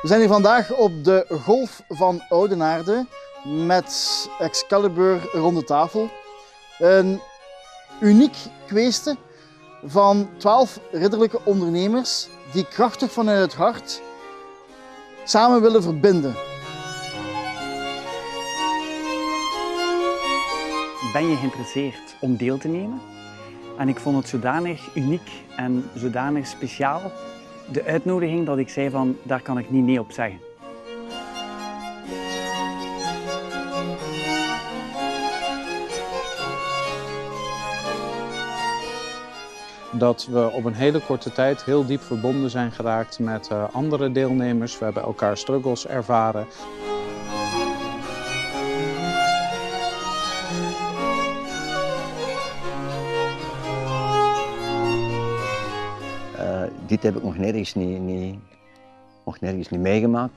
We zijn hier vandaag op de Golf van Oudenaarde met Excalibur rond de tafel. Een uniek kweeste van 12 ridderlijke ondernemers die krachtig vanuit het hart samen willen verbinden. Ben je geïnteresseerd om deel te nemen? En ik vond het zodanig uniek en zodanig speciaal, de uitnodiging, dat ik zei van daar kan ik niet nee op zeggen. Dat we op een hele korte tijd heel diep verbonden zijn geraakt met andere deelnemers. We hebben elkaar struggles ervaren. Dit heb ik nog nergens niet meegemaakt.